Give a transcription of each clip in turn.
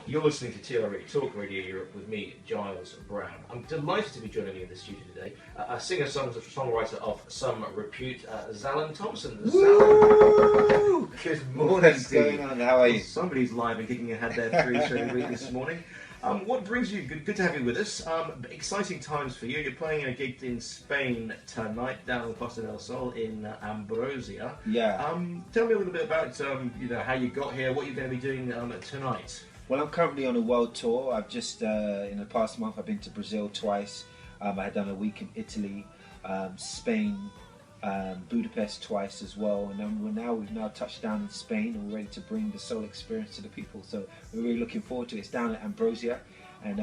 You're listening to TRE Talk Radio Europe with me, Giles Brown. I'm delighted to be joining you in the studio today. A singer-songwriter of some repute, Zalon Thompson. Zalon. Good morning, What's going on? How are you? Somebody's live and kicking your head there through the week this morning. What brings you? Good to have you with us. Exciting times for you. You're playing a gig in Spain tonight down on the Costa del Sol in Ambrosia. Yeah. Tell me a little bit about how you got here, what you're going to be doing tonight. Well, I'm currently on a world tour. I've just in the past month I've been to Brazil twice. I had done a week in Italy, Spain, Budapest twice as well, and then we've now touched down in Spain and we're ready to bring the soul experience to the people. So we're really looking forward to it. It's down at Ambrosia, and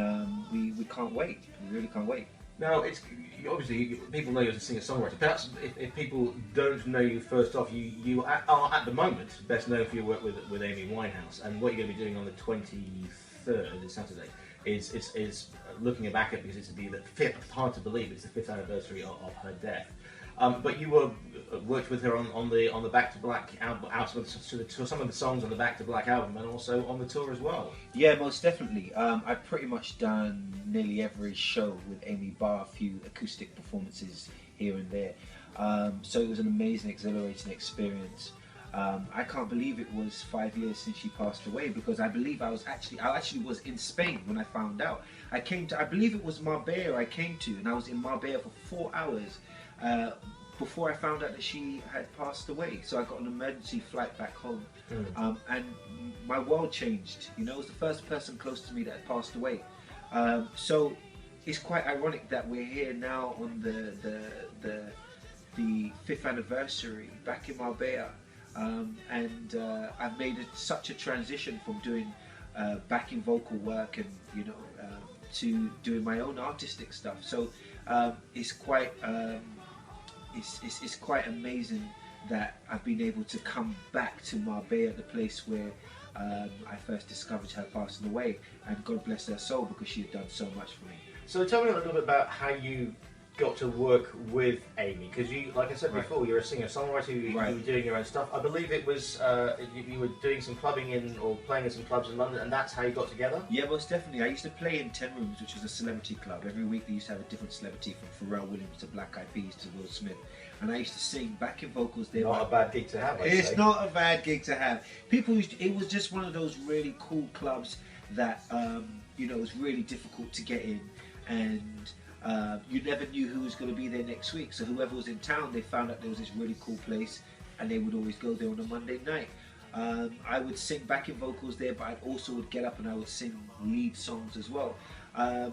we can't wait. We really can't wait. Now, it's obviously people know you as a singer-songwriter. Perhaps if people don't know you, first off, you are at the moment best known for your work with Amy Winehouse, and what you're going to be doing on the 23rd, this Saturday, is looking back at, because it's the fifth. Hard to believe it's the 5th anniversary of her death. But you worked with her on the Back to Black album, some of the songs on the Back to Black album, and also on the tour as well. Yeah, most definitely. I've pretty much done nearly every show with Amy, bar a few acoustic performances here and there. So it was an amazing, exhilarating experience. I can't believe it was 5 years since she passed away, because I believe I actually was in Spain when I found out. I believe it was Marbella I came to, and I was in Marbella for 4 hours. Before I found out that she had passed away, so I got an emergency flight back home, and my world changed. You know, it was the first person close to me that had passed away. So it's quite ironic that we're here now on the 5th anniversary back in Marbella, and I've made such a transition from doing backing vocal work and to doing my own artistic stuff. So it's quite. It's quite amazing that I've been able to come back to Marbella, the place where I first discovered her passing away, and God bless her soul, because she had done so much for me. So tell me a little bit about how you got to work with Amy, because you, like I said before, you're a singer-songwriter, you were doing your own stuff. I believe it was you were doing some clubbing or playing in some clubs in London, and that's how you got together? Yeah, most definitely. I used to play in 10 Rooms, which was a celebrity club. Every week they used to have a different celebrity, from Pharrell Williams to Black Eyed Peas to Will Smith. And I used to sing backing vocals there. Not a bad gig to have, It's not a bad gig to have. It was just one of those really cool clubs that, it was really difficult to get in. And you never knew who was going to be there next week. So whoever was in town, they found out there was this really cool place, and they would always go there on a Monday night. I would sing backing vocals there, but I also would get up and I would sing lead songs as well. I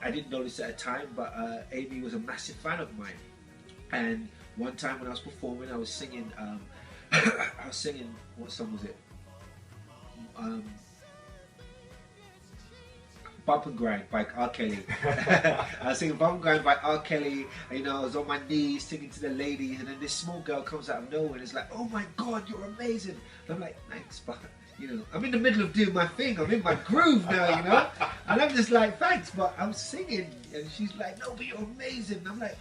didn't notice at a time, but Amy was a massive fan of mine. And one time when I was performing, I was singing, what song was it? Bump and Grind by R. Kelly. I was singing Bump and Grind by R. Kelly. And, I was on my knees singing to the ladies, and then this small girl comes out of nowhere and is like, "Oh my God, you're amazing." And I'm like, "Thanks, but I'm in the middle of doing my thing. I'm in my groove now, And I'm just like, "Thanks, but I'm singing." And she's like, "No, but you're amazing." And I'm like,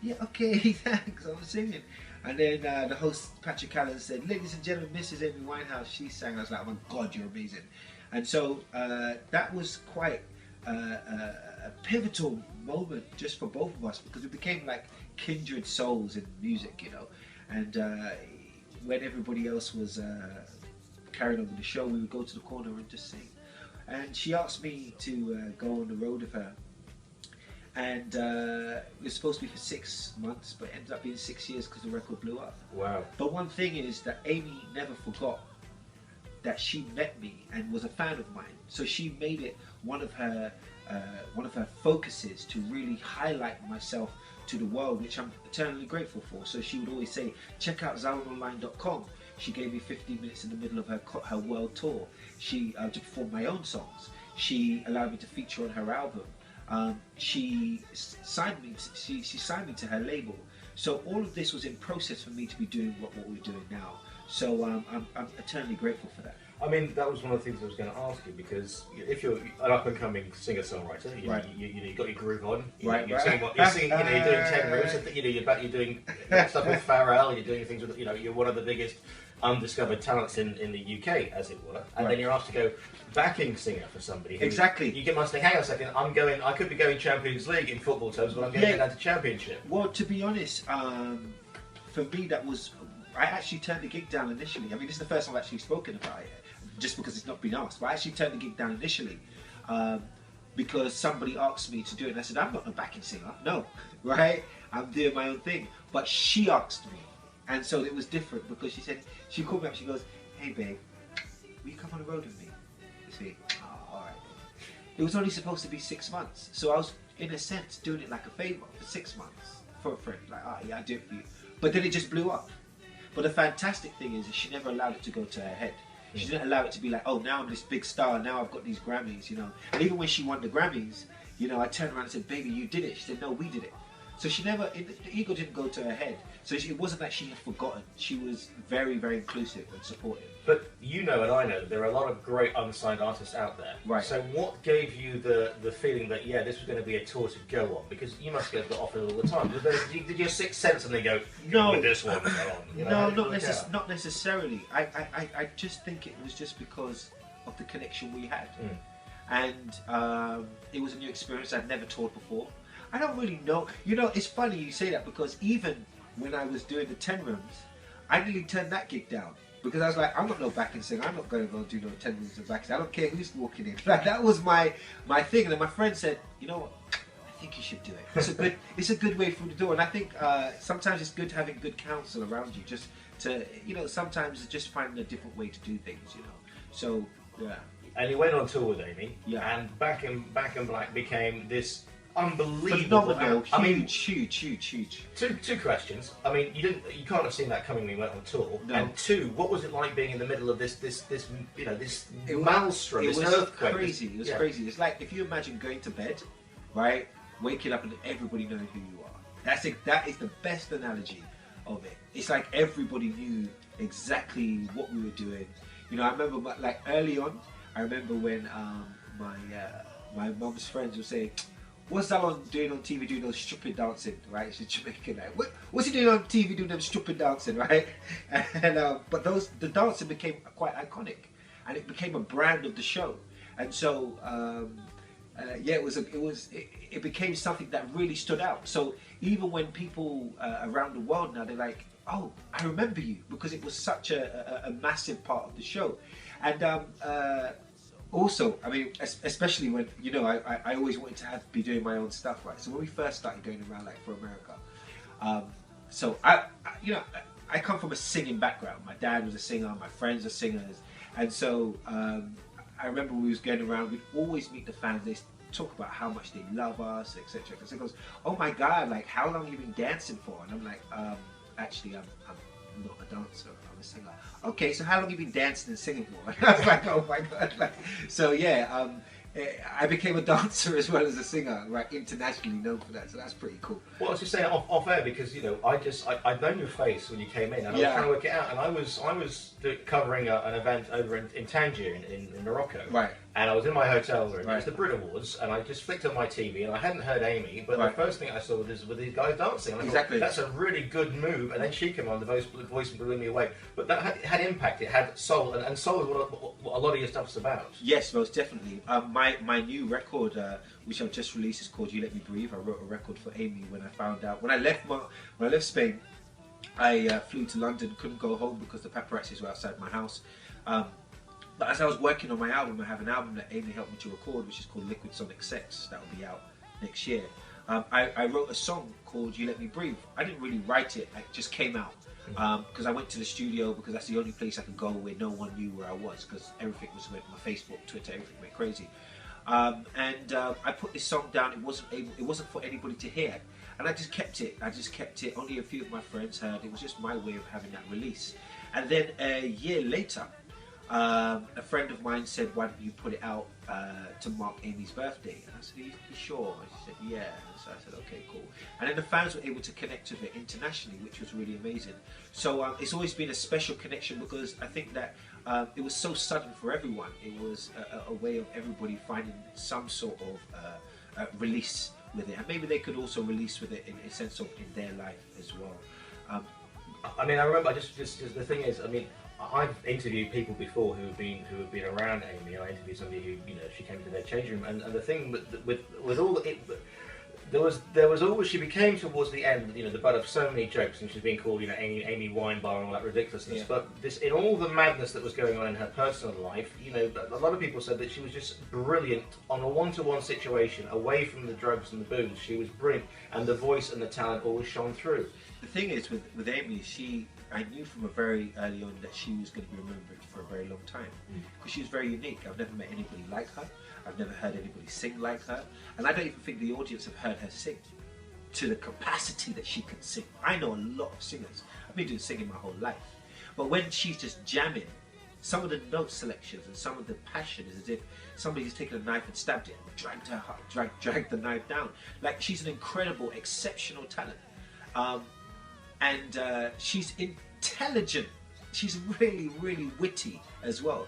"Yeah, okay, thanks, I'm singing." And then the host, Patrick Allen, said, "Ladies and gentlemen, Mrs. Amy Winehouse." She sang. I was like, "Oh my God, you're amazing." And so that was quite a pivotal moment just for both of us, because we became like kindred souls in music, And when everybody else was carrying on with the show, we would go to the corner and just sing. And she asked me to go on the road with her. And it was supposed to be for 6 months, but it ended up being 6 years because the record blew up. Wow. But one thing is that Amy never forgot that she met me and was a fan of mine. So she made it one of her focuses to really highlight myself to the world, which I'm eternally grateful for. So she would always say, "Check out zalononline.com." She gave me 15 minutes in the middle of her world tour. She to perform my own songs. She allowed me to feature on her album. She signed me to her label. So all of this was in process for me to be doing what we're doing now. So I'm eternally grateful for that. I mean, that was one of the things I was going to ask you, because if you're an up-and-coming singer-songwriter, you've got your groove on, you're doing 10 Rooms, you're doing stuff with Pharrell, you're doing things with, you're one of the biggest undiscovered talents in the UK, as it were, and Right. then you're asked to go backing singer for somebody. Who, Exactly. You must think, hang on a second, I could be going Champions League in football terms, but I'm going to Yeah. go down to Championship. Well, to be honest, for me that was, I actually turned the gig down initially. I mean, this is the first time I've actually spoken about it, just because it's not been asked. But I actually turned the gig down initially because somebody asked me to do it, and I said, I'm not a backing singer, no, right? I'm doing my own thing. But she asked me, and so it was different because she called me up, she goes, hey babe, will you come on the road with me this week? Oh, all right. It was only supposed to be 6 months, so I was, in a sense, doing it like a favour for 6 months for a friend. Like, oh yeah, I'll do it for you. But then it just blew up. But the fantastic thing is she never allowed it to go to her head. She didn't allow it to be like, oh, now I'm this big star, now I've got these Grammys, you know. And even when she won the Grammys, you know, I turned around and said, baby, you did it. She said, no, we did it. So she never, the ego didn't go to her head. So it wasn't that she had forgotten. She was very, very inclusive and supportive. But you know and I know that there are a lot of great unsigned artists out there. Right. So what gave you the feeling that, yeah, this was going to be a tour to go on? Because you must get offered all the time. Did your sixth sense and they go, No. with this one, go on? You know, No, not necessarily. I just think it was just because of the connection we had. And it was a new experience. I'd never toured before. I don't really know. You know, it's funny you say that because even when I was doing the 10 rooms, I nearly turned that gig down. Because I was like, I'm not no backing singer. I'm not going to go do no 10 rooms of backing. I don't care who's walking in. Like, that was my thing. And then my friend said, you know what? I think you should do it. It's a good way through the door. And I think sometimes it's good having good counsel around you. Just to, you know, sometimes it's just finding a different way to do things, you know. So, yeah. And you went on tour with Amy. Yeah. And Back in Black became this unbelievable. Phenomenal. I mean, huge. Two questions. I mean, you can't have seen that coming when you went on tour. No. And two, what was it like being in the middle of this you know, this It maelstrom, was this earthquake? crazy. It was crazy. It's like if you imagine going to bed, right, waking up and everybody knowing who you are. That is the best analogy of it. It's like everybody knew exactly what we were doing. You know, I remember like early on. I remember when my mum's friends would say, what's Zalon doing on TV doing those stupid dancing, right? She's Jamaican. Like, what's he doing on TV doing them stupid dancing, right? And but the dancing became quite iconic, and it became a brand of the show. And so yeah, it became something that really stood out. So even when people around the world now, they're like, oh, I remember you, because it was such a massive part of the show. And also, I mean, especially when, you know, I always wanted to be doing my own stuff, right? So when we first started going around, like, for America, so you know, I come from a singing background. My dad was a singer, my friends are singers, and so I remember we was going around, we'd always meet the fans, they talk about how much they love us, etc. Because it goes, oh my God, like, how long have you been dancing for? And I'm like, actually, I'm not a dancer, I'm a singer. Okay, so how long have you been dancing and singing for? And I was like, oh my God. Like, so yeah, I became a dancer as well as a singer, right, internationally known for that, so that's pretty cool. Well, I was just saying off air because, you know, I'd known your face when you came in, and I was trying to work it out, and I was covering an event over in Tangier in Morocco, Right. And I was in my hotel room. Right. It was the Brit Awards, and I just flicked on my TV, and I hadn't heard Amy, but Right. the first thing I saw was these guys dancing. And I Exactly. thought, that's a really good move, and then she came on, the voice blew me away. But that had impact. It had soul, and soul is what a lot of your stuff's about. Yes, most definitely. My new record, which I've just released, is called "You Let Me Breathe." I wrote a record for Amy when I found out when I left Spain. I flew to London, couldn't go home because the paparazzis were outside my house. But as I was working on my album, I have an album that Amy helped me to record, which is called Liquid Sonic Sex. That will be out next year. I wrote a song called "You Let Me Breathe." I didn't really write it; it just came out. Because I went to the studio because that's the only place I could go where no one knew where I was, because everything was with my Facebook, Twitter, everything went crazy. I put this song down. It wasn't for anybody to hear, and I just kept it. Only a few of my friends heard. It was just my way of having that release. And then a year later, a friend of mine said, "Why don't you put it out to mark Amy's birthday?" And I said, "You sure?" And she said, "Yeah." And so I said, "Okay, cool." And then the fans were able to connect with it internationally, which was really amazing. So it's always been a special connection because I think that it was so sudden for everyone. It was a way of everybody finding some sort of release with it, and maybe they could also release with it in a sense of in their life as well. I mean, I remember just the thing is, I mean, I've interviewed people before who have been around Amy. I interviewed somebody who, you know, she came to their changing room, and the thing with all it, there was always, she became towards the end, you know, the butt of so many jokes, and she's being called, you know, Amy Wine Bar and all that ridiculousness. Yeah. But this, in all the madness that was going on in her personal life, you know, a lot of people said that she was just brilliant on a one-to-one situation, away from the drugs and the booze. She was brilliant, and the voice and the talent always shone through. The thing is with Amy, I knew from a very early on that she was going to be remembered for a very long time, because she was very unique. I've never met anybody like her. I've never heard anybody sing like her, and I don't even think the audience have heard her sing to the capacity that she can sing. I know a lot of singers. I've been doing singing my whole life, but when she's just jamming, some of the note selections and some of the passion is as if somebody's taken a knife and stabbed it and dragged her heart, dragged the knife down. Like, she's an incredible, exceptional talent, and she's intelligent. She's really, really witty as well.